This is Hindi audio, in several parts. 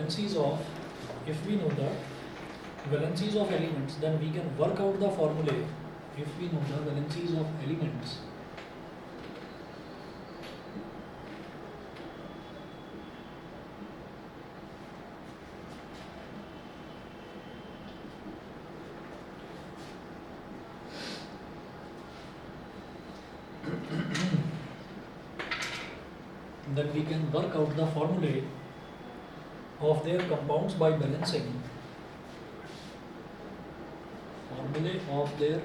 valencies of, if we know the valencies of elements, then we can work out the formulae. If we know the valencies of elements, then we can work out the formulae of their compounds by balancing formulae of their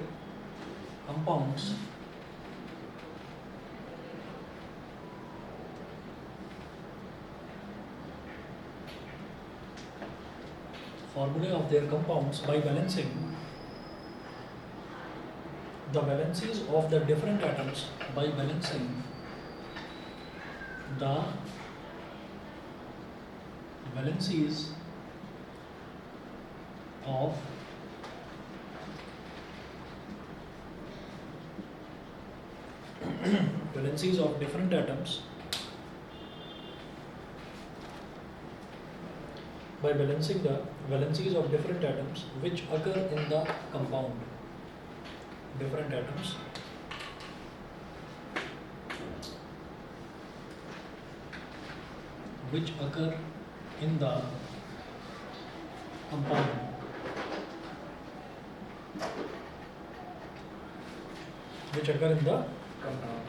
compounds by balancing the valencies of the different atoms by balancing the valencies of different atoms by balancing the valencies of different atoms which occur in the compound. Different atoms which occur in the compound. Which occur in the compound.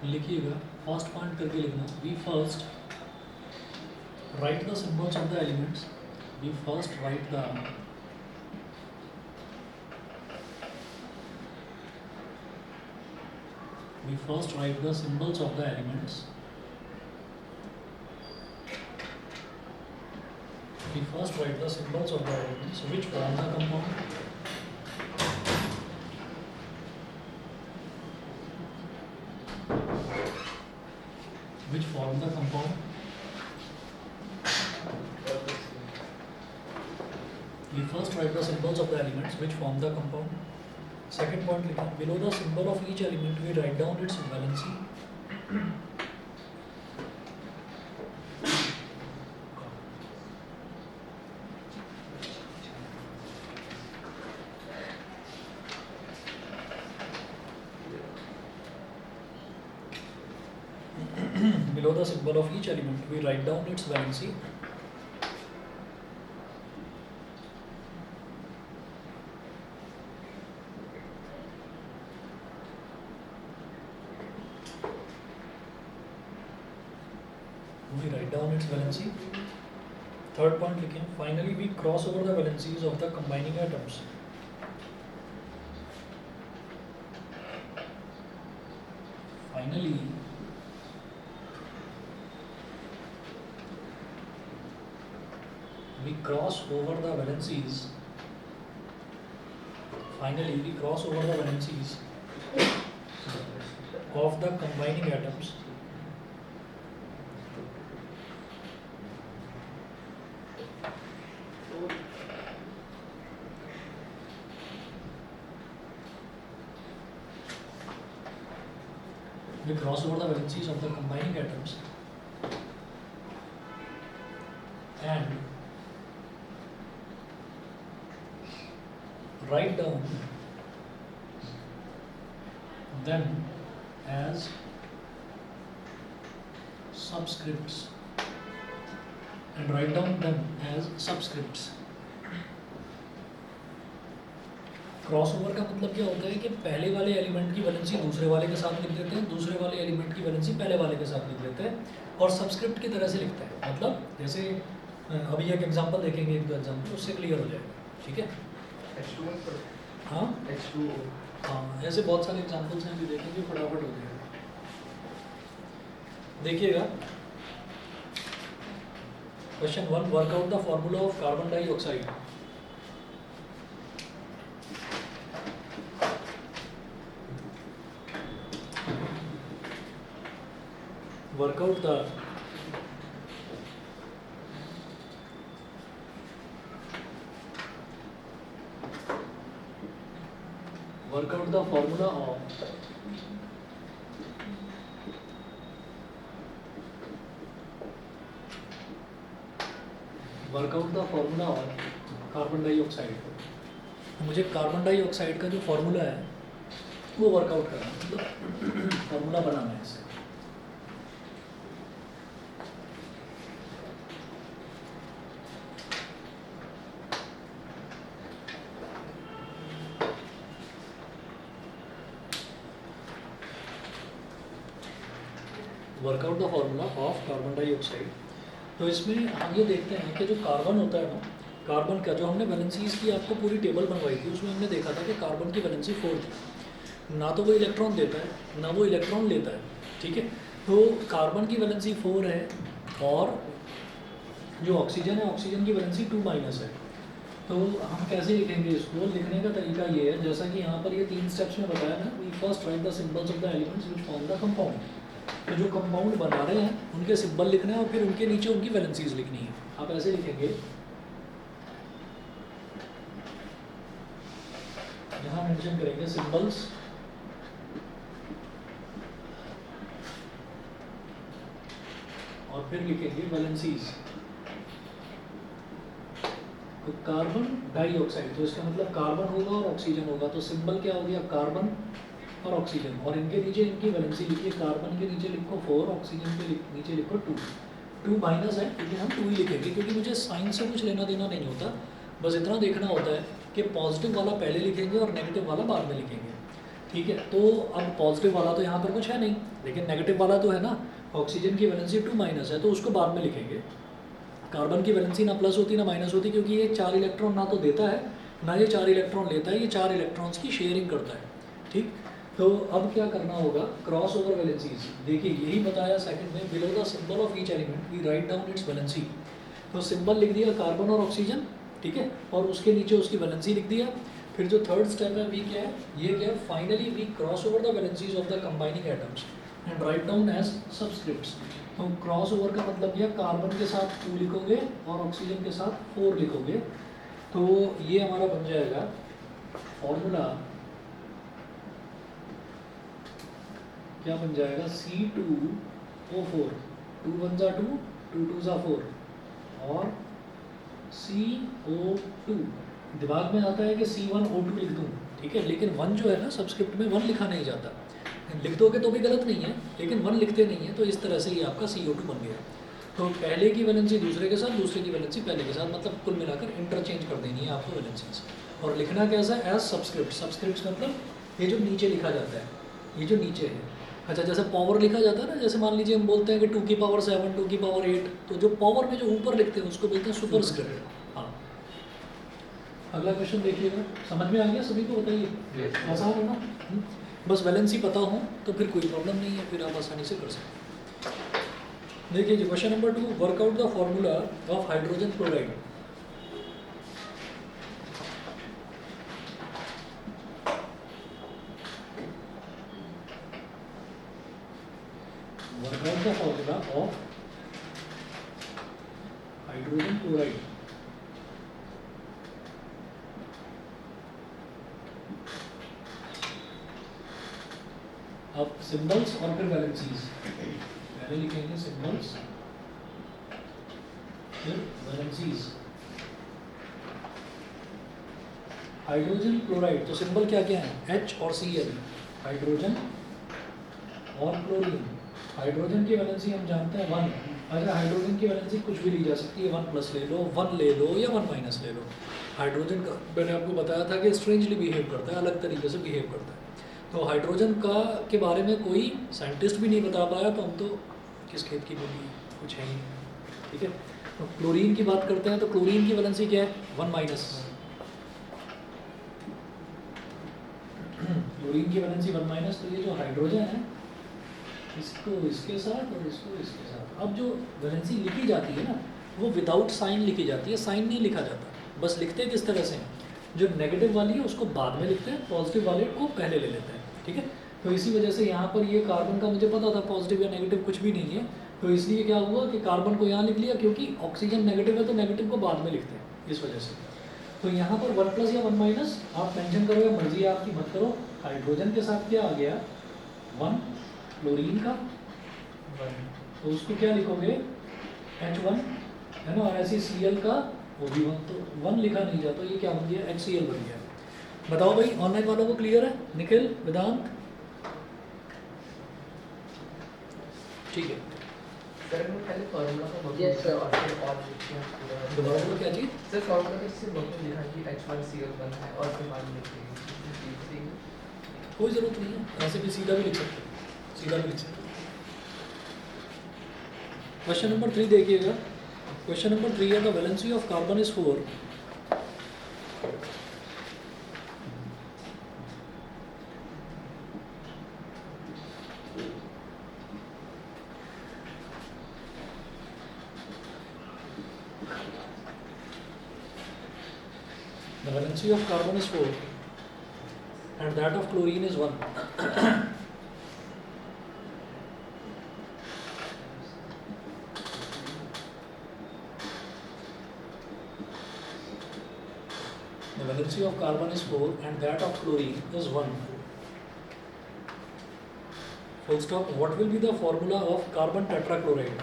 लिखिएगा, फर्स्ट पॉइंट करके लिखना. We first write the symbols of the elements. We first write the symbols of the elements. We first write the symbols of the elements which form the compound. Which form the compound. We first write the symbols of the elements which form the compound. Second point, below the symbol of each element we write down its valency. Below the symbol of each element we write down its valency. Valency. Third point लिखें. Finally, we cross over the valencies of the combining atoms. Finally, we cross over the valencies. Of the combining atoms. We cross over the valencies of the combining atoms and write down them as subscripts. Crossover का मतलब क्या होता है कि पहले वाले एलिमेंट की वैलेंसी दूसरे वाले के साथ लिख देते हैं, दूसरे वाले एलिमेंट की वैलेंसी पहले वाले के साथ लिख देते हैं और सब्सक्रिप्ट की तरह से लिखते हैं. मतलब जैसे अभी एक एग्जांपल देखेंगे, एक दो एग्जांपल, उससे क्लियर हो जाएगा. ठीक है. हाँ हाँ, ऐसे बहुत सारे एग्जांपल्स हैं, भी देखेंगे फटाफट हो जाएगा. देखिएगा question 1, work out the formula of carbon dioxide. Workout the formula of carbon dioxide. मुझे कार्बन डाइऑक्साइड का जो फॉर्मूला है वो वर्कआउट करना, मतलब फॉर्मूला बनाना है इससे। Workout the formula of carbon dioxide. तो इसमें हम ये देखते हैं कि जो कार्बन होता है ना, कार्बन का जो हमने वैलेंसीज की आपको पूरी टेबल बनवाई थी, उसमें हमने देखा था कि कार्बन की वैलेंसी 4 थी। ना तो वो इलेक्ट्रॉन देता है ना वो इलेक्ट्रॉन लेता है, ठीक है। तो कार्बन की वैलेंसी 4 है और जो ऑक्सीजन है, ऑक्सीजन की वैलेंसी 2- है। तो हम कैसे लिखेंगे इसको? लिखने का तरीका ये है, जैसा कि यहाँ पर ये 3 स्टेप्स में बताया ना, we first write the symbols of the elements which form the compound. तो जो कंपाउंड बना रहे हैं उनके सिंबल लिखना है और फिर उनके नीचे उनकी वैलेंसीज लिखनी है। आप ऐसे लिखेंगे, यहाँ मेंशन करेंगे सिंबल्स और फिर लिखेंगे वैलेंसीज। तो कार्बन डाइऑक्साइड, तो इसका मतलब कार्बन होगा और ऑक्सीजन होगा, तो सिंबल क्या हो गया? कार्बन और ऑक्सीजन, और इनके नीचे इनकी वैलेंसी लिखिए। कार्बन के नीचे लिखो 4, ऑक्सीजन के नीचे लिखो 2। 2- है क्योंकि हम 2 ही लिखेंगे, क्योंकि मुझे साइन से कुछ लेना देना नहीं होता, बस इतना देखना होता है कि पॉजिटिव वाला पहले लिखेंगे और नेगेटिव वाला बाद में लिखेंगे, ठीक है। तो अब पॉजिटिव वाला तो यहाँ पर कुछ है नहीं, लेकिन नेगेटिव वाला तो है ना। ऑक्सीजन की वैलेंसी 2- है तो उसको बाद में लिखेंगे। कार्बन की वैलेंसी ना प्लस होती ना माइनस होती, क्योंकि ये 4 इलेक्ट्रॉन ना तो देता है ना ये 4 इलेक्ट्रॉन लेता है, ये 4 इलेक्ट्रॉन्स की शेयरिंग करता है, ठीक। तो अब क्या करना होगा? Cross over valencies. देखिए यही बताया सेकंड में, below the symbol of each element we write down its valency. तो सिंबल लिख दिया कार्बन और ऑक्सीजन, ठीक है, और उसके नीचे उसकी वैलेंसी लिख दिया। फिर जो थर्ड स्टेप है वी क्या है, ये क्या है? Finally we cross over the valencies of the combining atoms and write down as subscripts. तो क्रॉस ओवर का मतलब क्या? कार्बन के साथ 2 लिखोगे और ऑक्सीजन के साथ 4 लिखोगे। तो ये हमारा बन जाएगा फॉर्मूला, क्या बन जाएगा? C2O4, 2 1 जा 2, 2 2 जा 4 और CO2। दिमाग में आता है कि C1O2 लिख दूँ, ठीक है, लेकिन 1 जो है ना सबस्क्रिप्ट में 1 लिखा नहीं जाता। लिख दोगे तो भी गलत नहीं है, लेकिन 1 लिखते नहीं है, तो इस तरह से ये आपका CO2 बन गया। तो पहले की वैलेंसी दूसरे के साथ, दूसरे की वैलेंसी पहले के साथ, मतलब कुल मिलाकर इंटरचेंज कर देनी है आपको वैलेंसीज। और लिखना कैसा है? As subscript. सब्सक्रिप्ट मतलब ये जो नीचे लिखा जाता है, ये जो नीचे है। अच्छा, जैसे पावर लिखा जाता है ना, जैसे मान लीजिए हम बोलते हैं कि 2 की पावर 7, 2 की पावर 8, तो जो पावर में जो ऊपर लिखते हैं उसको बोलते हैं सुपरस्क्रिप्ट। हाँ, अगला क्वेश्चन देखिएगा। समझ में आ गया सभी को? बताइए, आसान है ना? बस वैलेंसी पता हो तो फिर कोई प्रॉब्लम नहीं है, फिर आप आसानी से कर सकते हैं। देखिए जी, question number 2, work out the formula of hydrogen chloride. Work out the formula of hydrogen chloride. अब सिंबल्स और फिर वैलेंसीज। पहले लिखेंगे सिंबल्स फिर वैलेंसीज। हाइड्रोजन क्लोराइड, तो सिंबल क्या क्या है? H और Cl, हाइड्रोजन और क्लोरीन। हाइड्रोजन की वैलेंसी हम जानते हैं 1। अच्छा, हाइड्रोजन की वैलेंसी कुछ भी ली जा सकती है, 1+ ले लो, 1 ले लो या 1- ले लो। हाइड्रोजन का मैंने आपको बताया था कि स्ट्रेंजली बिहेव करता है, अलग तरीके से बिहेव करता है। तो हाइड्रोजन का के बारे में कोई साइंटिस्ट भी नहीं बता पाया, तो हम तो किस खेत की बोली, कुछ है ही, ठीक है। तो क्लोरीन की बात करते हैं, तो क्लोरीन की वैलेंसी क्या है? 1-। क्लोरीन की वैलेंसी 1-। तो ये जो हाइड्रोजन है, इसको इसके साथ और इसको इसके साथ। अब जो वैलेंसी लिखी जाती है ना, वो विदाउट साइन लिखी जाती है, साइन नहीं लिखा जाता। बस लिखते हैं किस तरह से? जो नेगेटिव वाली है उसको बाद में लिखते हैं, पॉजिटिव वाले को पहले ले लेते हैं, ठीक है। तो इसी वजह से यहाँ पर ये कार्बन का मुझे पता था पॉजिटिव या नेगेटिव कुछ भी नहीं है, तो इसलिए क्या हुआ कि कार्बन को यहाँ लिख लिया, क्योंकि ऑक्सीजन नेगेटिव है तो नेगेटिव को बाद में लिखते हैं इस वजह से। तो यहाँ पर 1 प्लस या 1 माइनस आप मेंशन करो या मर्जी है आपकी, मत करो। हाइड्रोजन के साथ क्या आ गया 1, क्लोरीन का 1, तो उसको क्या लिखोगे H1 है ना, और ऐसे Cl का वो भी 1, तो 1 लिखा नहीं जाता, ये क्या बन गया HCl बन गया। बताओ भाई ऑनलाइन वालों को क्लियर है? निखिल, वेदांत, ठीक है। सर मैं पहले फॉर्मूला का बहुत और फिर और दोबारा बोलो क्या चीज़? सर फॉर्मूला का इससे बहुत लिखा कि H1Cl1 है और फिर बाद में लिखेंगे, कोई ज़रूरत नहीं है, ऐसे भी सीधा भी लिख सकते हैं, सीधा भी लिख सकते हैं। क्वेश्चन नंबर 3 देखिएगा। क्वेश्चन नंबर 3 है the valency of carbon is 4। The valency of carbon is 4 and that of chlorine is 1. The valency of carbon is 4 and that of chlorine is 1. Full stop. What will be the formula of carbon tetrachloride?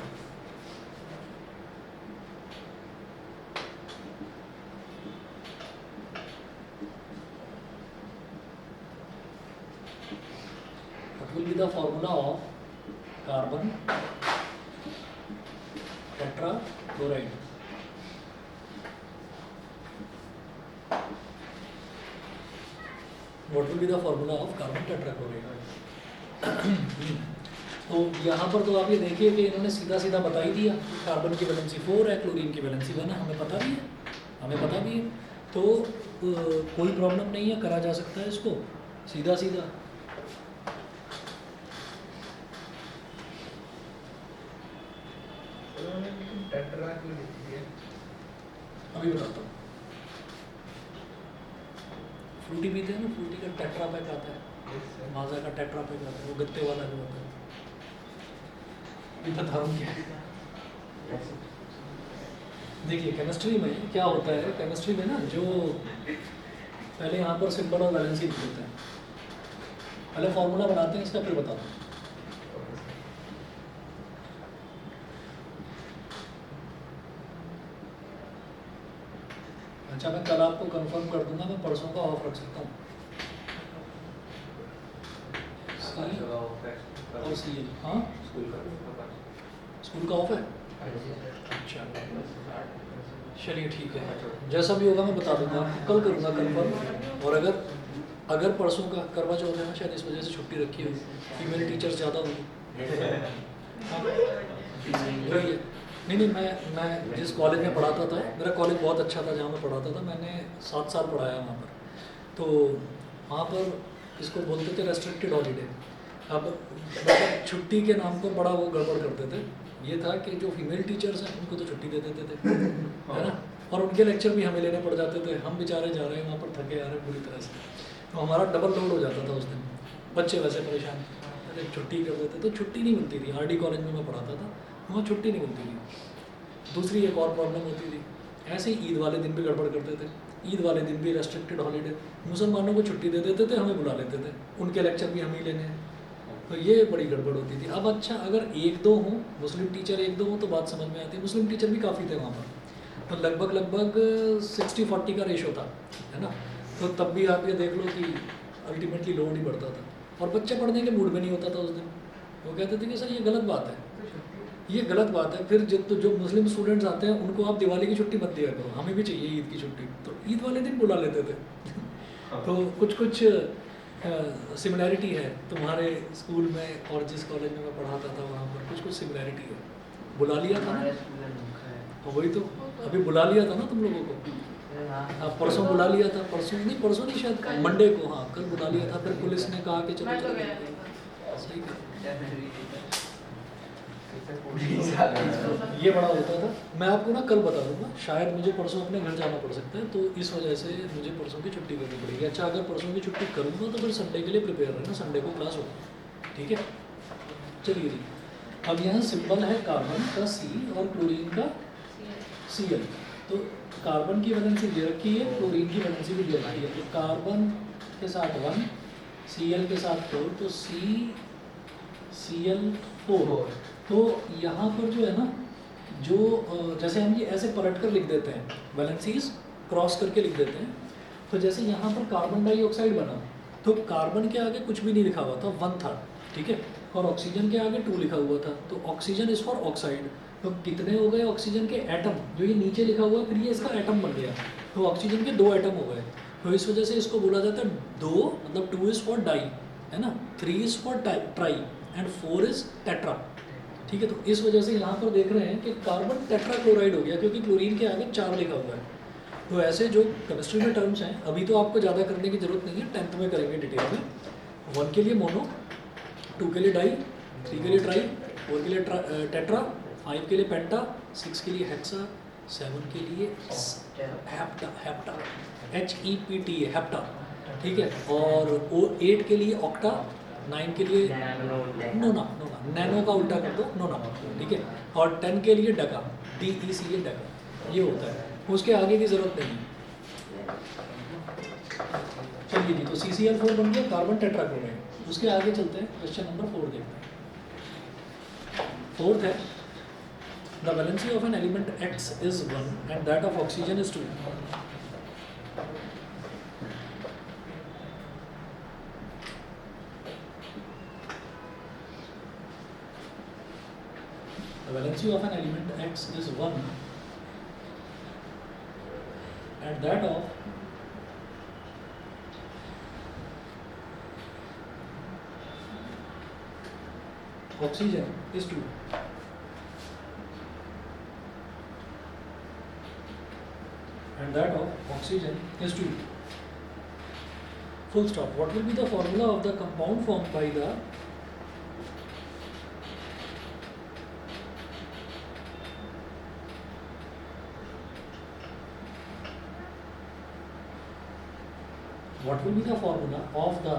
Will be the formula of carbon tetrachloride. What will be the formula of carbon tetrachloride? तो यहाँ पर तो आप ये देखिए कि इन्होंने सीधा सीधा बता ही दिया, कार्बन की वैलेंसी 4 है, क्लोरीन की वैलेंसी 1 है, हमें पता भी है, तो कोई प्रॉब्लम नहीं है, करा जा सकता है इसको सीधा सीधा। अभी बताता हूँ। फ्रूटी पीते हैं ना, फ्रूटी का टेट्रा पैक आता है, माजा का टेट्रा पैक आता है, वो गत्ते वाला जो होता है। ये बता रहा हूँ क्या है। देखिए केमिस्ट्री में क्या होता है, केमिस्ट्री में ना जो पहले यहाँ पर सिंबल और वैलेंसी लिख देते हैं, पहले फॉर्मूला बनाते हैं इसका, फिर बताता हूँ। अच्छा मैं कल आपको कंफर्म कर दूंगा, मैं परसों का ऑफ रख सकता हूँ। और CL हाँ स्कूल का ऑफ है, अच्छा चलिए ठीक है, जैसा भी होगा मैं बता दूंगा, कल करूँगा कंफर्म। और अगर परसों का करवा चौथ है ना, शायद इस वजह से छुट्टी रखी हुई, फीमेल टीचर्स ज़्यादा होंगी। नहीं मैं जिस कॉलेज में पढ़ाता था, मेरा कॉलेज बहुत अच्छा था जहाँ मैं पढ़ाता था, मैंने 7 साल पढ़ाया वहाँ पर, तो वहाँ पर इसको बोलते थे रेस्ट्रिक्टेड हॉलीडे। अब मतलब छुट्टी के नाम पर बड़ा वो गड़बड़ करते थे, ये था कि जो फीमेल टीचर्स हैं उनको तो छुट्टी दे देते थे है ना, और उनके लेक्चर भी हमें लेने पड़ जाते थे, हम बेचारे जा रहे हैं वहाँ पर थके आ रहे हैं पूरी तरह से, तो हमारा डबल लोड हो जाता था उस दिन। बच्चे वैसे परेशान, अरे छुट्टी कर देते तो छुट्टी नहीं मिलती थी। RD कॉलेज में मैं पढ़ाता था, वहाँ छुट्टी नहीं मिलती थी। दूसरी एक और प्रॉब्लम होती थी, ऐसे ही ईद वाले दिन भी गड़बड़ करते थे, ईद वाले दिन भी रेस्ट्रिक्टेड हॉलीडे, मुसलमानों को छुट्टी दे देते थे, हमें बुला लेते थे, उनके लेक्चर भी हम ही लेने हैं, तो ये बड़ी गड़बड़ होती थी। अब अच्छा अगर 1-2 हों, मुस्लिम टीचर 1-2 हों तो बात समझ में आती है, मुस्लिम टीचर भी काफ़ी थे वहाँ पर, तो लगभग 60-40 का रेशो था, है ना, तो तब भी आप ये देख लो कि अल्टीमेटली लोड ही बढ़ता था, और बच्चे पढ़ने के मूड में नहीं होता था उस दिन, वो कहते थे कि सर ये गलत बात है, ये गलत बात है। फिर जो मुस्लिम स्टूडेंट्स आते हैं उनको आप दिवाली की छुट्टी मत दिया करो, हमें भी चाहिए ईद की छुट्टी, तो ईद वाले दिन बुला लेते थे। तो कुछ सिमिलैरिटी है तुम्हारे स्कूल में और जिस कॉलेज में मैं पढ़ाता था वहाँ पर कुछ सिमिलैरिटी है। बुला लिया था ना, तो वही तो अभी बुला लिया था ना तुम लोगों को, परसों बुला लिया था, परसों नहीं शायद मंडे को, हाँ कल बुला लिया था, फिर पुलिस ने कहा कि चलो सही है। इससे पूरी साल ये बड़ा होता था। मैं आपको ना कल बता दूंगा, शायद मुझे परसों अपने घर जाना पड़ सकता है, तो इस वजह से मुझे परसों की छुट्टी करनी पड़ेगी। अच्छा, अगर परसों की छुट्टी करूँगा तो फिर संडे के लिए प्रिपेयर रहना, संडे को क्लास होगी, ठीक है। चलिए जी, अब यहाँ सिंबल है कार्बन का C और क्लोरीन का Cl। तो कार्बन की वैलेंसी दे रखी है, क्लोरीन की वैलेंसी भी दे रखी है। तो कार्बन के साथ 1, Cl के साथ 4, तो Cl4। तो यहाँ पर जो है ना, जो जैसे हम ये ऐसे पलट कर लिख देते हैं, वैलेंसीज क्रॉस करके लिख देते हैं। तो जैसे यहाँ पर कार्बन डाइऑक्साइड बना, तो कार्बन के आगे कुछ भी नहीं लिखा हुआ था, 1 था, ठीक है, और ऑक्सीजन के आगे 2 लिखा हुआ था। तो ऑक्सीजन इज फॉर ऑक्साइड। तो कितने हो गए ऑक्सीजन के एटम, जो ये नीचे लिखा हुआ है, फिर ये इसका एटम बन गया, तो ऑक्सीजन के 2 एटम हो गए। तो इस वजह से इसको बोला जाता है 2, मतलब 2 इज़ फॉर डाई, है ना, 3 is for try and 4 is tetra, ठीक है। तो इस वजह से यहाँ पर देख रहे हैं कि कार्बन टेट्राक्लोराइड हो गया, क्योंकि क्लोरीन के आगे 4 लिखा हुआ है। तो ऐसे जो केमिस्ट्री में टर्म्स हैं, अभी तो आपको ज़्यादा करने की जरूरत नहीं है, 10th में करेंगे डिटेल में। 1 के लिए मोनो, 2 के लिए डाई, 3 के लिए ट्राई, 4 के लिए टेट्रा, 5 के लिए पेंटा, 6 के लिए हेक्सा, 7 के लिए हेप्टा, HEPTA, हेप्टा, ठीक है, और 8 के लिए ऑक्टा, 9 के लिए नोना, नैनो का उल्टा कर दो नोना, ठीक है, और 10 के लिए डका, DECA डका, ये होता है। उसके आगे की जरूरत नहीं है। चलिए जी, तो CCl4 बन गया कार्बन टेट्राक्लोराइड। उसके आगे चलते हैं, क्वेश्चन नंबर 4 देखते हैं। 4th है, the valency of an element X is 1 and that of oxygen is 2. The valency of an element X is 1 and that of oxygen is 2. And that of oxygen is 2. Full stop. What will be the formula of the compound formed by the what will be the formula of the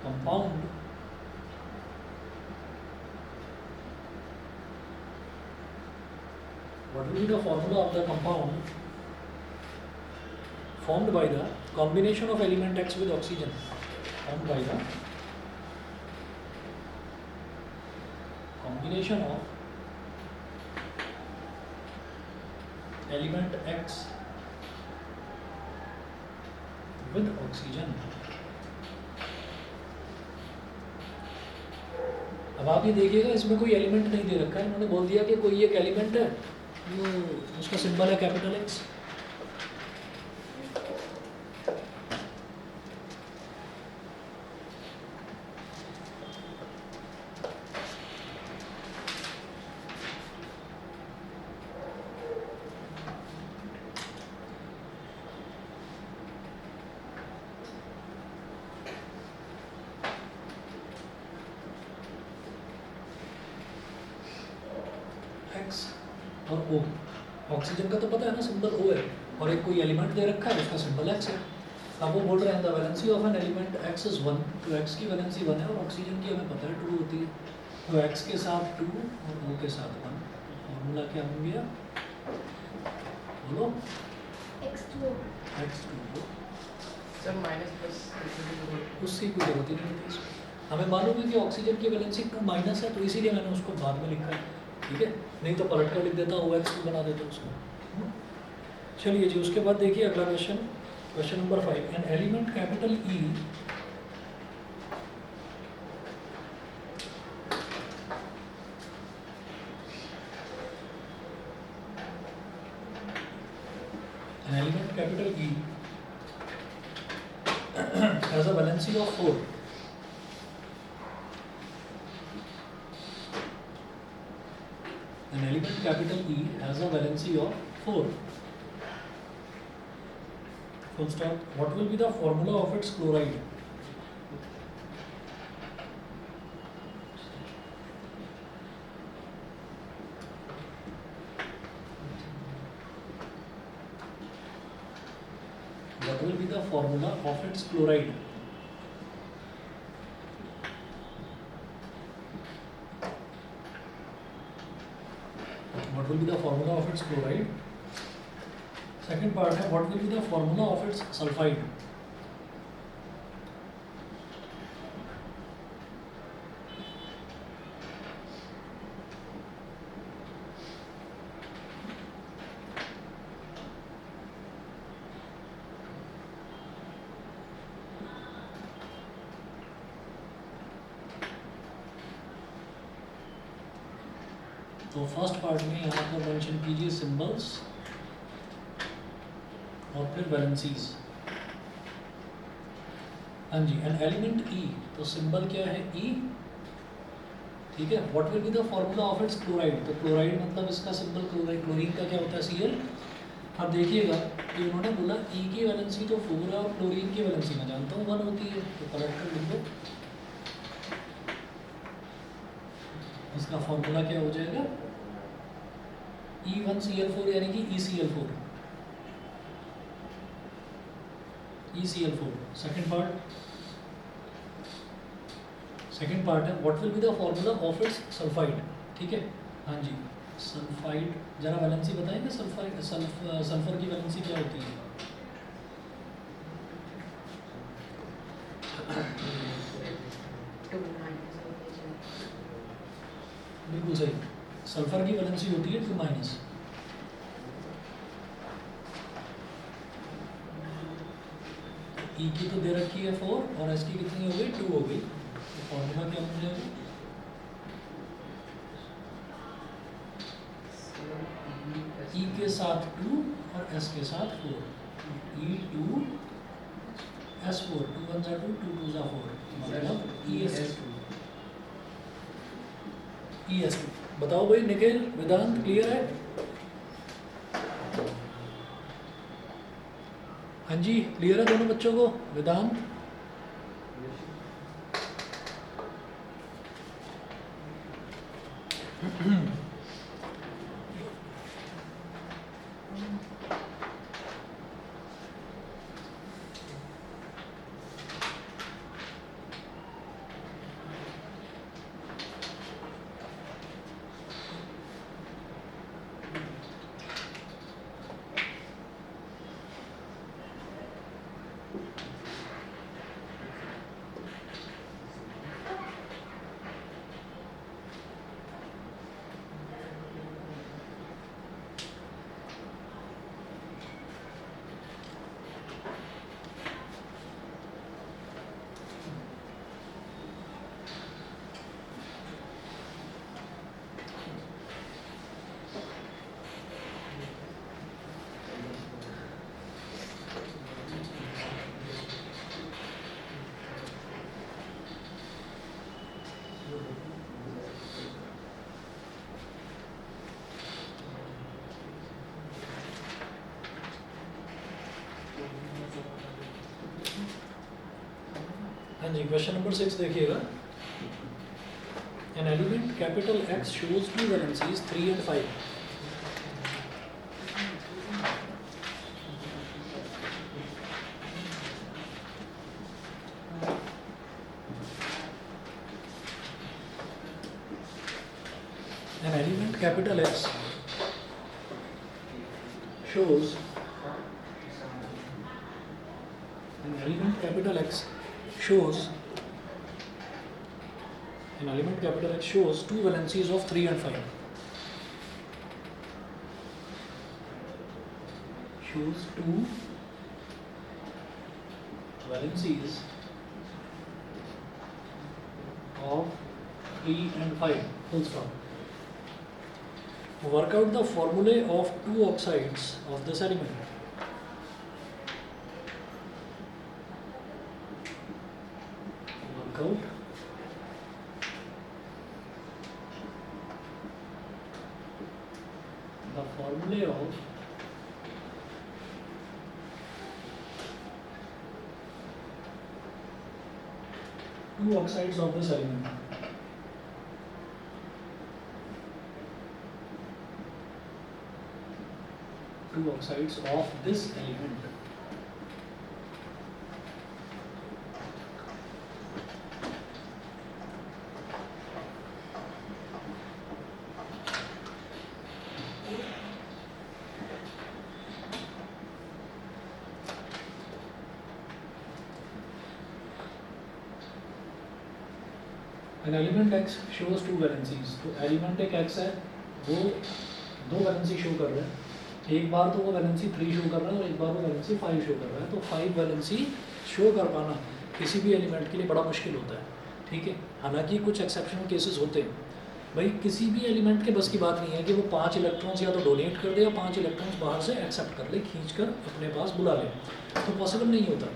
compound what will be the formula of the compound formed by the combination of element X with oxygen, formed by the combination of element X with oxygen। अब आप ये देखिएगा, इसमें कोई एलिमेंट नहीं दे रखा है, उन्होंने बोल दिया कि कोई एक एलिमेंट है, वो उसका सिंबल है कैपिटल X। X और O, ऑक्सीजन का तो पता है ना, सिंबल O है, और एक कोई एलिमेंट दे रखा है, उसका सिंबल X है। अब वो बोल रहे हैं the valency of an element X is 1, तो X की वैलेंसी 1 है और ऑक्सीजन की हमें पता है 2 होती है। तो X के साथ 2 और O के साथ 1, फॉर्मूला क्या बन गया, बोलो। X2O। X2O, sir minus plus उसकी कोई जरूरत ही नहीं होती इसमें। हमें मालूम है कि ऑक्सीजन की वैलेंसी 2 माइनस है, तो इसीलिए मैंने उसको बाद में लिखा है, ठीक है, नहीं तो पलट कर लिख देता, OX2 बना देता उसको। चलिए जी, उसके बाद देखिए अगला question, question number 5। An element capital E an element capital E has a valency of 4. An element capital E has a valency of 4. Full stop. What will be the formula of its chloride? what will be the formula of its chloride? What will be the formula of its chloride? Second part है what will be the formula of its sulfide? तो फर्स्ट पार्ट में यहाँ पर मेंशन कीजिए सिंबल्स और फिर वैलेंसीज। हाँ जी, एन एलिमेंट ई, तो सिंबल क्या है ई, ठीक है। What will be the formula of its chloride, तो क्लोराइड मतलब इसका सिंबल क्लोराइड, क्लोरीन का क्या होता है Cl। अब देखिएगा कि उन्होंने बोला ई की वैलेंसी तो 4 है और क्लोरीन की वैलेंसी मैं जानता हूँ 1 होती है, तो पलट कर लिख दो। इसका फॉर्मूला क्या हो जाएगा E1Cl4 यानी कि ECl4, ECl4। सेकंड पार्ट है what will be the formula of its sulphide, ठीक है। हाँ जी, सल्फाइड जरा वैलेंसी बताएंगे, सल्फाइड सल्फर की वैलेंसी क्या होती है? बिल्कुल सही, सल्फर की वैलेंसी होती है 2-। ई की तो दे रखी है 4 और एस की कितनी हो गई 2 हो गई, तो फॉर्मूला क्या हो जाएगा? ई के साथ 2 और एस के साथ 4, E2S4, 2 1 2 2 2 4, मतलब ES2। बताओ भाई निखिल, वेदांत, क्लियर है? हाँ जी, क्लियर है दोनों बच्चों को? वेदांत, हाँ जी, क्वेश्चन नंबर 6 देखिएगा। An element capital X shows 2 valencies 3 and 5। An element capital X shows an element capital X shows an element capital X shows 2 valencies of 3 and 5, shows 2 valencies of 3 and 5, full stop। Work out the formulae of 2 oxides of this element। Work out the formulae of 2 oxides of this element। Two oxides of this element। An element X shows two valencies, तो एलिमेंट एक एक्स है, वो दो वैलेंसी शो कर रहा है। एक बार तो वो वैलेंसी 3 शो कर रहा है और एक बार वो वैलेंसी 5 शो कर रहा है। तो 5 वैलेंसी शो कर पाना किसी भी एलिमेंट के लिए बड़ा मुश्किल होता है, ठीक है। हालांकि कुछ एक्सेप्शनल केसेस होते हैं, भाई किसी भी एलिमेंट के बस की बात नहीं है कि वो 5 इलेक्ट्रॉन्स या तो डोनेट कर दे या 5 इलेक्ट्रॉन्स बाहर से एक्सेप्ट कर ले, खींच कर अपने पास बुला ले, तो पॉसिबल नहीं होता।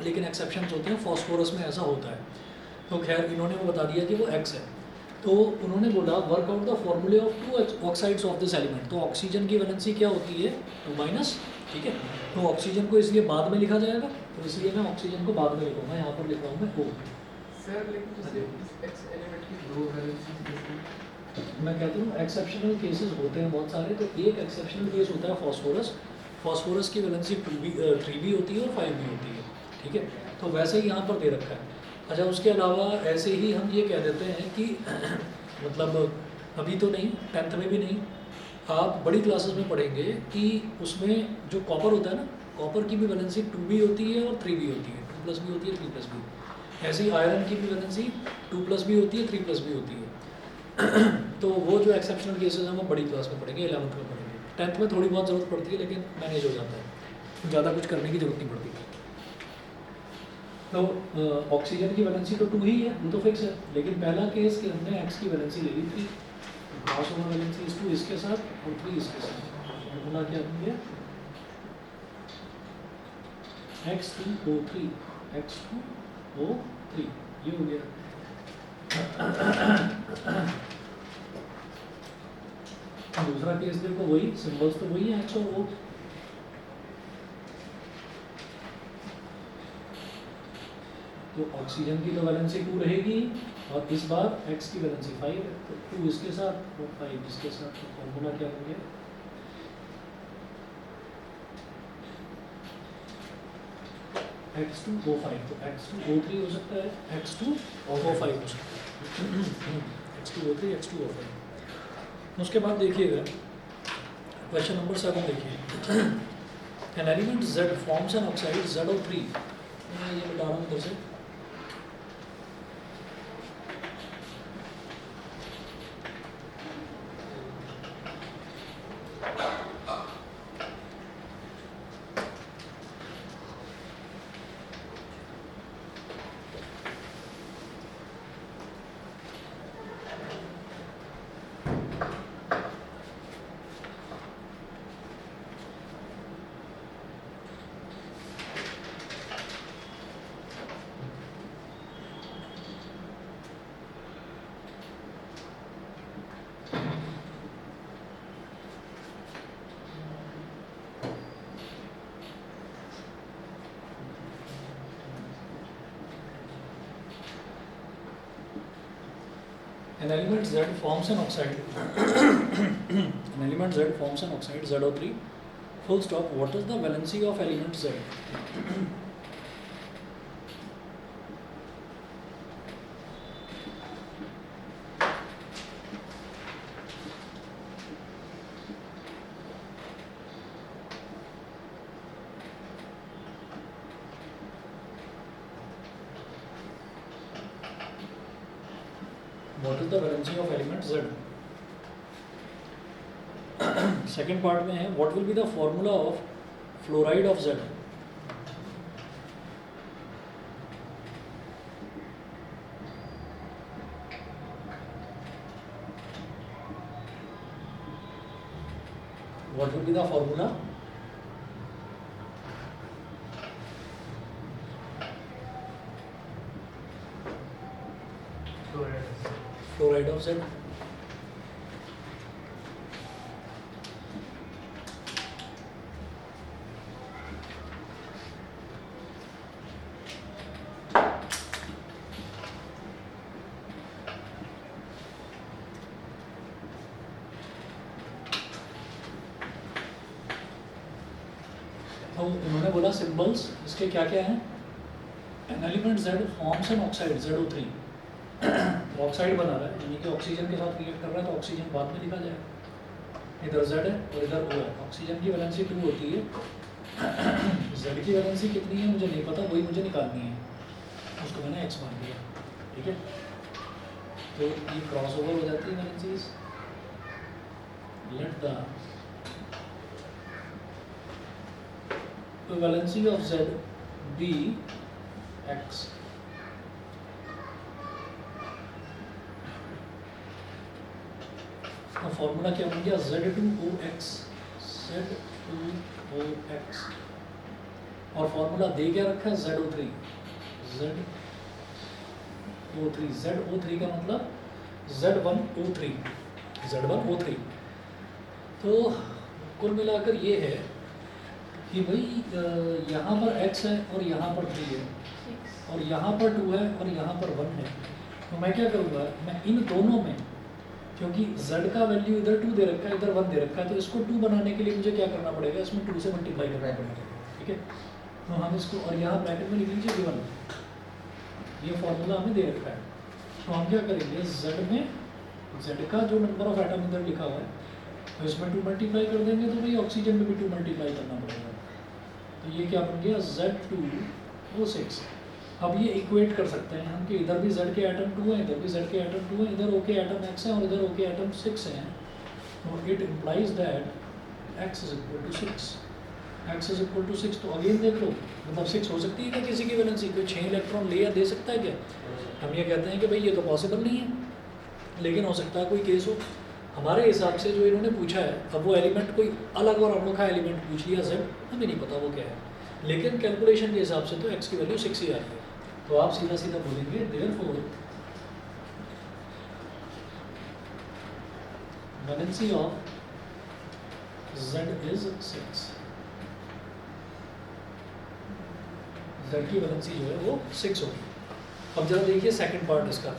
लेकिन एक्सेप्शंस होते हैं, फॉस्फोरस में ऐसा होता है। तो खैर इन्होंने वो बता दिया कि वो एक्स है, तो उन्होंने बोला वर्क आउट द फॉर्मूले of 2 oxides of this element. तो ऑक्सीजन की वैलेंसी क्या होती है 2-, ठीक है। तो ऑक्सीजन को इसलिए बाद में लिखा जाएगा, तो इसलिए मैं ऑक्सीजन को बाद में लिखूंगा, यहाँ पर लिख रहा हूँ मैं O। सर लेकिन जैसे इस एक्स एलिमेंट की दो वैलेंसी मैं कहता हूँ एक्सेप्शनल केसेस होते हैं बहुत सारे। तो एक एक्सेप्शनल केस होता है फॉस्फोरस। फॉस्फोरस की वैलेंसी 3 भी होती है और 5 भी होती है, ठीक है। तो वैसे ही यहाँ पर दे रखा है। अच्छा, उसके अलावा ऐसे ही हम ये कह देते हैं कि मतलब अभी तो नहीं, 10th में भी नहीं, आप बड़ी क्लासेस में पढ़ेंगे कि उसमें जो कॉपर होता है ना, कॉपर की भी वैलेंसी 2 भी होती है और 3 भी होती है, 2+ भी होती है, 3+ भी। ऐसे ही आयरन की भी वैलेंसी 2+ भी होती है, 3+ भी होती है। तो वो जो एक्सेप्शनल केसेस हैं वो बड़ी क्लास में पढ़ेंगे, 11th में पढ़ेंगे। 10th में थोड़ी बहुत ज़रूरत पड़ती है, लेकिन मैनेज हो जाता है, ज़्यादा कुछ करने की ज़रूरत नहीं पड़ती। तो ऑक्सीजन की वैलेंसी तो 2 ही है, वो तो फिक्स है। लेकिन पहला केस कि हमने एक्स की वैलेंसी ले ली थी, क्रॉसओवर वैलेंसी इस 2 इसके साथ और 3 इसके साथ, बोला क्या बन गया X2O3, X2O3, ये हो गया। दूसरा केस देखो, वही सिंबल्स तो वही है, X और O। तो ऑक्सीजन की तो वैलेंसी 2 रहेगी और इस बार X की वैलेंसी 5 है, तो 2 इसके साथ और 5 इसके साथ। तो फॉर्मूला क्या बन गया X2O5, तो X2O3 हो सकता है, X2O5 हो सकता है। X2O3, X2O5। उसके बाद देखिएगा क्वेश्चन नंबर 7 देखिए। An element Z forms an oxide ZO3। मैं ये बता रहा हूँ इधर से। An element Z forms an oxide. An element Z forms an oxide ZO3. Full stop. What is the valency of element Z? What is the valency of element Z? Second part में है what will be the formula of fluoride of Z? What will be the formula? Fluoride of Z। तो उन्होंने बोला सिंबल्स इसके क्या क्या हैं। An element Z forms an oxide ZO3। Oxide बना रहा है, यानी कि ऑक्सीजन के साथ रिएक्ट कर रहा है, तो ऑक्सीजन बाद में लिखा जाएगा। इधर Z है और इधर O है। ऑक्सीजन की वैलेंसी 2 होती है, Z की वैलेंसी कितनी है मुझे नहीं पता, वही मुझे निकालनी है, उसको मैंने X मान दिया, ठीक है। तो ये क्रॉस ओवर हो जाती है valencies. Let the valency of Z be X। का फॉर्मूला क्या बन गया, Z2OX, Z2OX, और फॉर्मूला दे क्या रखा है, ZO3, ZO3, ZO3 का मतलब Z1O3, Z1O3। तो कुल मिलाकर ये है कि भाई यहाँ पर x है और यहाँ पर 3 है और यहाँ पर 2 है और यहाँ पर 1 है। तो मैं क्या करूँगा, मैं इन दोनों में, क्योंकि z का वैल्यू इधर 2 दे रखा है इधर 1 दे रखा है, तो इसको 2 बनाने के लिए मुझे क्या करना पड़ेगा, इसमें 2 से मल्टीप्लाई करना पड़ेगा, ठीक है। तो हम इसको, और यहाँ ब्रैकेट में लिख लीजिए गिवन, ये फॉर्मूला हमें दे रखा है। तो हम क्या करेंगे, z में z का जो नंबर ऑफ एटम इधर लिखा हुआ है तो इसमें 2 मल्टीप्लाई कर देंगे, तो भाई ऑक्सीजन में भी 2 मल्टीप्लाई करना पड़ेगा। तो ये क्या बन गया, Z2O6। अब ये इक्वेट कर सकते हैं हम कि इधर भी Z के एटम 2 हैं, इधर भी Z के एटम 2 हैं, इधर O के एटम X हैं और इधर O के एटम 6 हैं। तो it implies that X is equal to 6, X is equal to 6। तो अगेन देख लो, मतलब 6 हो सकती है क्या किसी की वैलेंसी, कोई 6 इलेक्ट्रॉन ले या दे सकता है क्या? हम ये कहते हैं कि भाई ये तो पॉसिबल नहीं है, लेकिन हो सकता है कोई केस हो। हमारे हिसाब से जो इन्होंने पूछा है, अब वो एलिमेंट कोई अलग और अनोखा एलिमेंट पूछ लिया Z, हमें नहीं पता वो क्या है, लेकिन कैलकुलेशन के हिसाब से तो X की वैल्यू 6 ही आ रही है। तो आप सीधा सीधा बोलेंगे therefore valency of Z is 6। Z की वैलेंसी जो है वो 6 होगी। अब जरा देखिए सेकंड पार्ट इसका।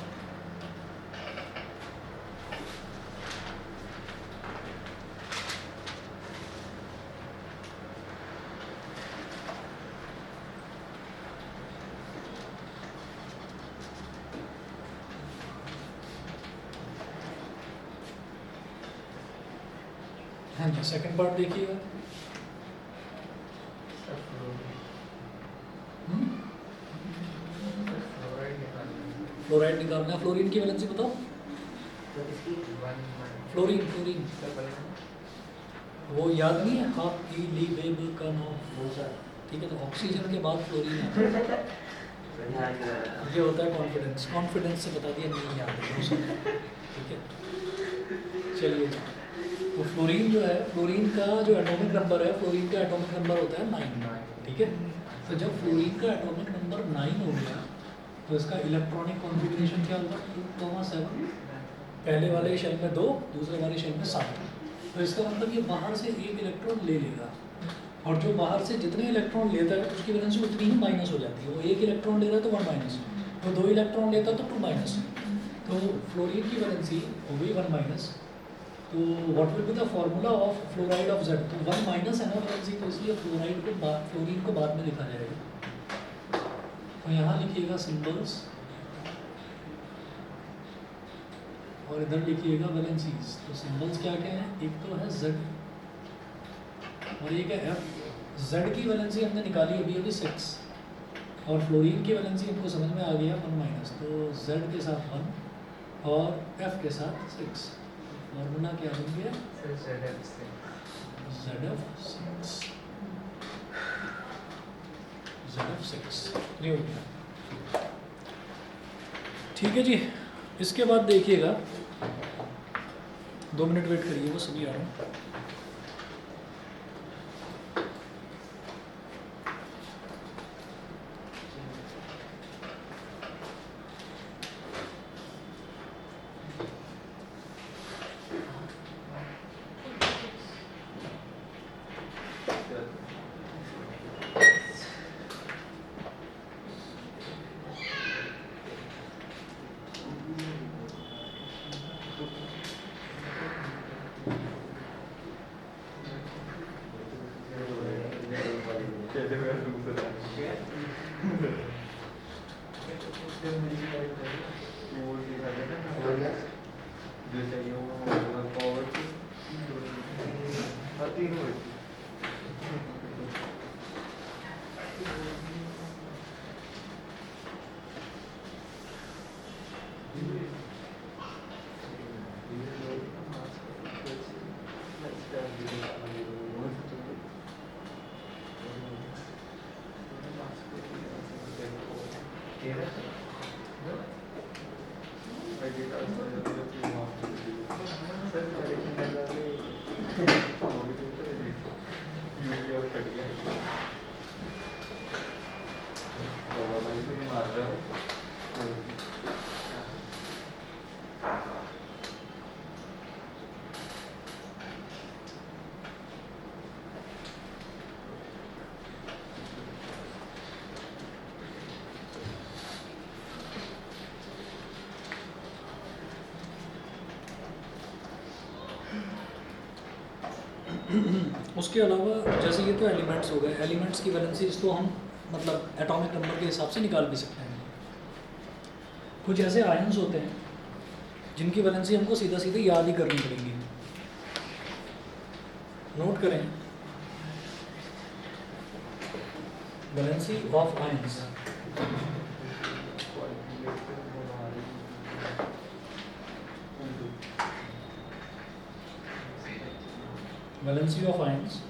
हाँ जी, सेकंड पार्ट देखिएगा। फ्लोराइड निकालना है, फ्लोरीन की वैलेंसी बताओ। फ्लोरीन वो याद नहीं है, हाफ ई ली बेब का नाम, ठीक है। तो ऑक्सीजन के बाद फ्लोरीन आता है। ये होता है कॉन्फिडेंस, कॉन्फिडेंस से बता दिया नहीं याद है, ठीक है। चलिए, तो फ्लोरीन जो है, फ्लोरीन का जो एटॉमिक नंबर है, फ्लोरीन का एटॉमिक नंबर होता है 9, ठीक है। तो जब फ्लोरीन का एटॉमिक नंबर 9 हो गया तो इसका इलेक्ट्रॉनिक कॉन्फ़िगरेशन क्या होगा, 2,7। पहले वाले शेल में 2, दूसरे वाले शेल में 7। तो इसका मतलब ये बाहर से एक इलेक्ट्रॉन ले लेगा, और जो बाहर से जितने इलेक्ट्रॉन लेता है उसकी वजह से उतनी ही माइनस हो जाती है। वो 1 इलेक्ट्रॉन ले रहा है तो 1 माइनस, वो 2 इलेक्ट्रॉन लेता है तो 2 माइनस। तो फ्लोरीन की वैलेंसी हो गई 1 माइनस। तो what will be the formula of fluoride of Z? तो 1 माइनस है ना वैलेंसी, तो इसलिए फ्लोरीन को बाद में लिखा जाएगा। तो यहाँ लिखिएगा सिंबल्स और इधर लिखिएगा वैलेंसीज। तो सिंबल्स क्या क्या हैं, एक तो है Z और एक है F। Z की वैलेंसी हमने निकाली अभी 6, और फ्लोरीन की वैलेंसी हमको समझ में आ गया 1 माइनस। तो Z के साथ 1 और F के साथ 6। फॉर्मूला क्या बन गया, ZF6 नहीं हो गया, ठीक है जी। इसके बाद देखिएगा, 2 मिनट वेट करिए, वो सभी आ रहा हूँ। 13 से सर उसके अलावा जैसे ये तो एलिमेंट्स हो गए, एलिमेंट्स की वैलेंसीज तो हम मतलब एटॉमिक नंबर के हिसाब से निकाल भी सकते हैं। कुछ ऐसे आयन्स होते हैं जिनकी वैलेंसी हमको सीधा सीधा याद ही करनी पड़ेगी। नोट करें, valency of ions valency of ions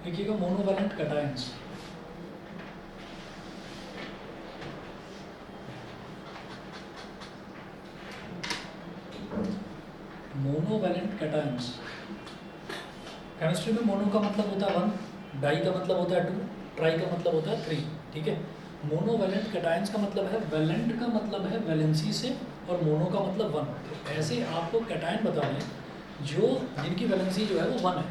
लिखिएगा monovalent cations. Monovalent cations, chemistry में मोनो का मतलब होता है 1, डाई का मतलब होता है 2, ट्राई का मतलब होता है 3, ठीक है। मोनोवैलेंट कैटायंस का मतलब है, वैलेंट का मतलब है वैलेंसी से और मोनो का मतलब 1। तो ऐसे आपको कैटायन बताने जो जिनकी वैलेंसी जो है वो 1 है।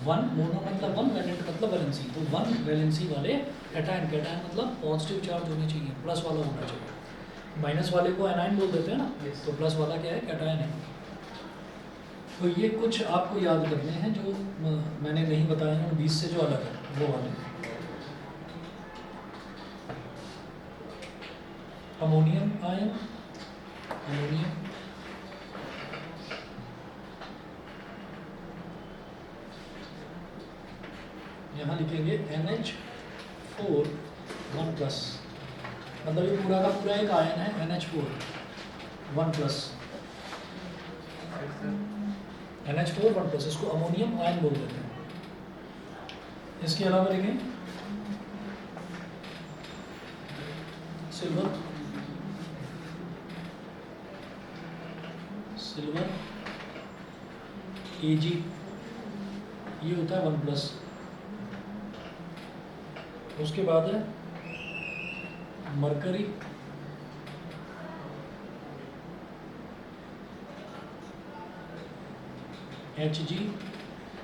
1 मोनो मतलब 1, वैलेंट मतलब वैलेंसी, तो 1 वैलेंसी वाले कैटायन। कैटायन मतलब पॉजिटिव चार्ज होने चाहिए, प्लस वाला होना चाहिए। माइनस वाले को एनाइन बोल देते हैं ना, तो प्लस वाला क्या है, कैटायन है। तो ये कुछ आपको याद करने हैं जो मैंने नहीं बताए हैं, 20 से जो अलग है वो वाले। अमोनियम आयन, अमोनियम यहाँ लिखेंगे NH4 1+, मतलब ये पूरा का पूरा एक आयन है NH4 1+, NH4 1+, इसको अमोनियम आयन बोल देते हैं। इसके अलावा लिखें सिल्वर, सिल्वर Ag, ये होता है 1+। उसके बाद है मरकरी, Hg, ये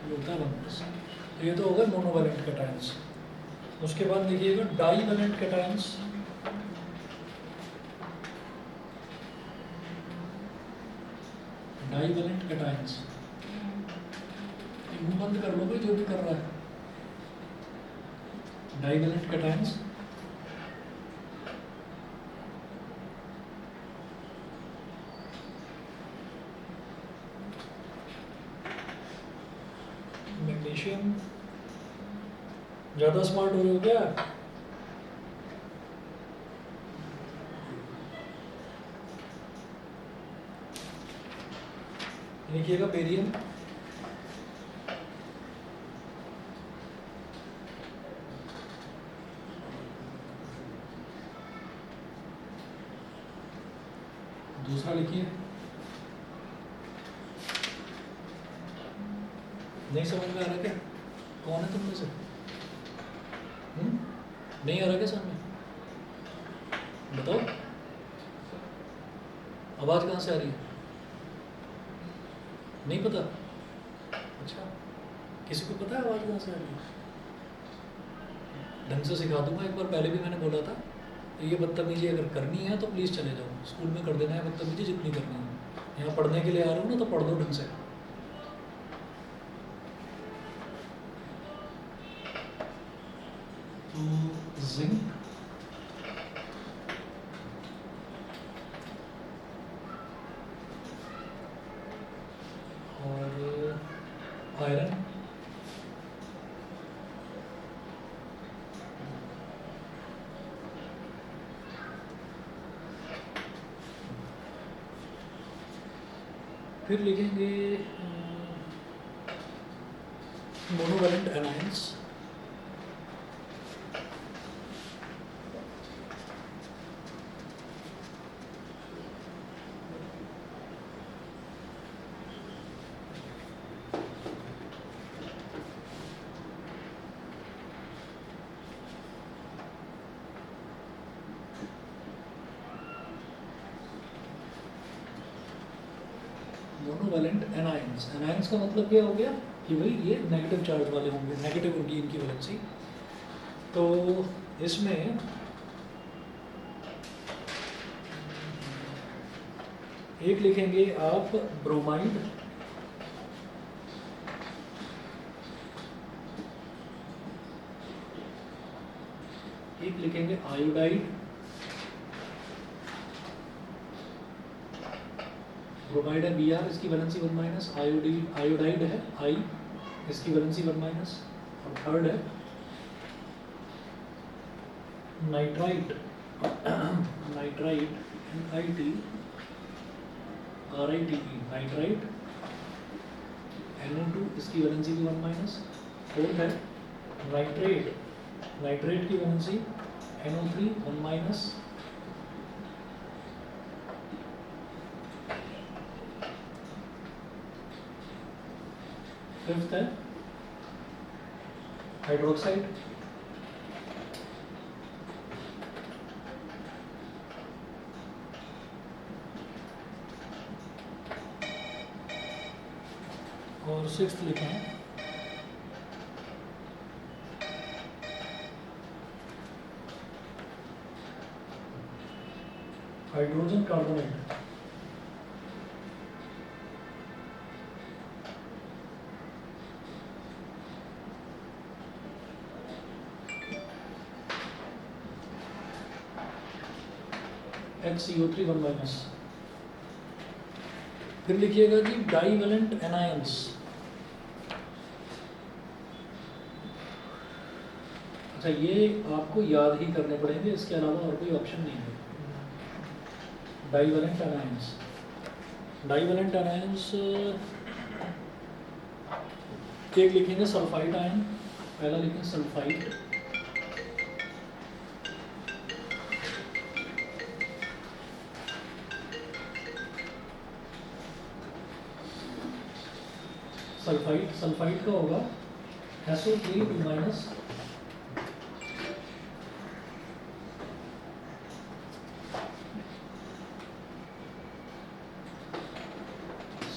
होता है 1+। तो ये तो हो गए मोनोवैलेंट कैटायंस। उसके बाद देखिएगा डाईवैलेंट कैटायंस। डाईवैलेंट कैटायंस, मुंह बंद कर लो भाई जो भी कर रहा है। डाईवैलेंट कैटायंस मैग्नीशियम, ज़्यादा स्मार्ट हो रहे हो क्या? लिखिएगा बेरियम, दूसरा लिखिए। नहीं समझ में आ रहा क्या? कौन है तुम में से? नहीं आ रहा क्या समझ में? बताओ, आवाज़ कहाँ से आ रही है? नहीं पता? अच्छा, किसी को पता है आवाज़ कहाँ से आ रही है? ढंग से सिखा दूंगा, एक बार पहले भी मैंने बोला था। तो ये बदतमीजी अगर करनी है तो प्लीज़ चले जाओ, स्कूल में कर देना है बदतमीजी जितनी करनी है। यहाँ पढ़ने के लिए आ रहा हूँ ना, तो पढ़ दो ढंग से। तो जिंक, और आयरन, फिर लिखेंगे monovalent anions. Monovalent anions, anions का मतलब क्या हो गया कि भाई ये नेगेटिव चार्ज वाले होंगे, नेगेटिव होगी इनकी वैलेंसी। तो इसमें एक लिखेंगे आप ब्रोमाइड, एक लिखेंगे आयोडाइड, ब्रोमाइड है Br, इसकी वैलेंसी 1 आयोडाइड है I, इसकी वैलेंसी 1 और थर्ड है nitrite, nitrite NiT RITE nitrite NO2, इसकी वैलेंसी भी 1 फोर्थ है नाइट्रेट, नाइट्रेट की वैलेंसी NO3 1 फिफ्थ है हाइड्रोक्साइड, और सिक्स्थ लिखे हैं हाइड्रोजन कार्बोनेट। HCO3 1 फिर लिखिएगा जी डाईवैलेंट एनायंस। अच्छा, ये आपको याद ही करने पड़ेंगे, इसके अलावा और कोई ऑप्शन नहीं है। डाईवैलेंट एनायंस, डाईवैलेंट एनायंस एक लिखेंगे सल्फाइड आयन, पहला लिखेंगे सल्फाइड, सल्फाइड, सल्फाइड का होगा SO3 2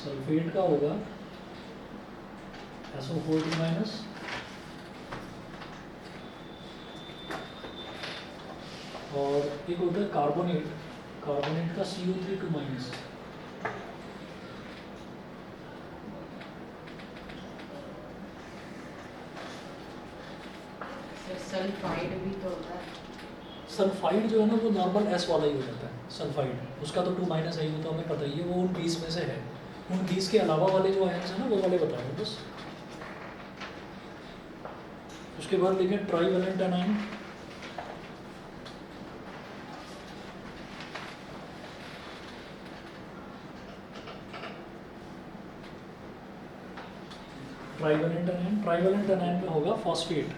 सल्फेट का होगा SO4 2 और एक होता है कार्बोनेट, कार्बोनेट का CO3 2 सल्फाइड भी तो होता है। सल्फाइड जो है ना वो नॉर्मल S वाला ही हो जाता है सल्फाइड, उसका तो 2 है, वो तो हमें पता ही है, वो उन 20 में से है। उन 20 के अलावा वाले जो आयन्स हैं ना वो वाले बताए बस। उसके बाद लिखें trivalent anion, trivalent anion, trivalent anion में होगा फॉस्फेट,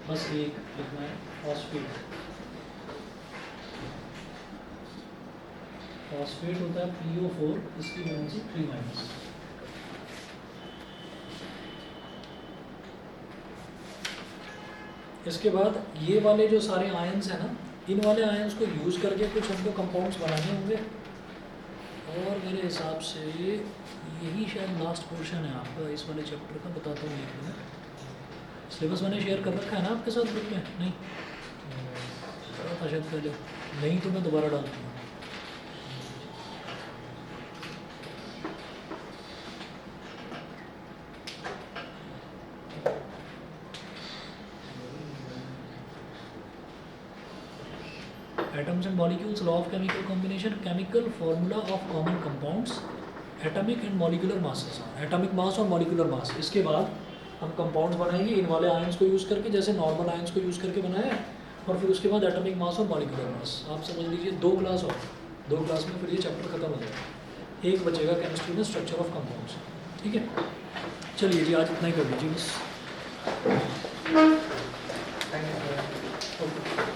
बस एक लिखना है फॉस्फेट। फॉस्फेट होता है PO4, इसकी वैलेंसी 3 इसके बाद ये वाले जो सारे आयंस हैं ना, इन वाले आयंस को यूज करके कुछ हमको कंपाउंड्स बनाने होंगे, और मेरे हिसाब से यही शायद लास्ट पोर्शन है आपका इस वाले चैप्टर का। बताता हूँ एक मिनट। सिलेबस मैंने शेयर कर रखा है ना आपके साथ ग्रुप में? नहीं करा था शायद पहले, नहीं तो मैं दोबारा डाल दूँगा। Atoms and molecules, law of chemical combination, chemical formula of common compounds, atomic and molecular masses, atomic mass और मॉलिकुलर मास। इसके बाद हम कंपाउंड्स बनाएंगे इन वाले आयंस को यूज़ करके, जैसे नॉर्मल आयंस को यूज़ करके बनाया, और फिर उसके बाद एटॉमिक मास और मॉलिकुलर मास। आप समझ लीजिए 2 क्लास और 2 क्लास में फिर ये चैप्टर खत्म हो जाएगा। एक बचेगा केमिस्ट्री में स्ट्रक्चर ऑफ कंपाउंड्स। ठीक है, चलिए जी आज इतना ही कर दीजिए बस। Thank you sir. ओके।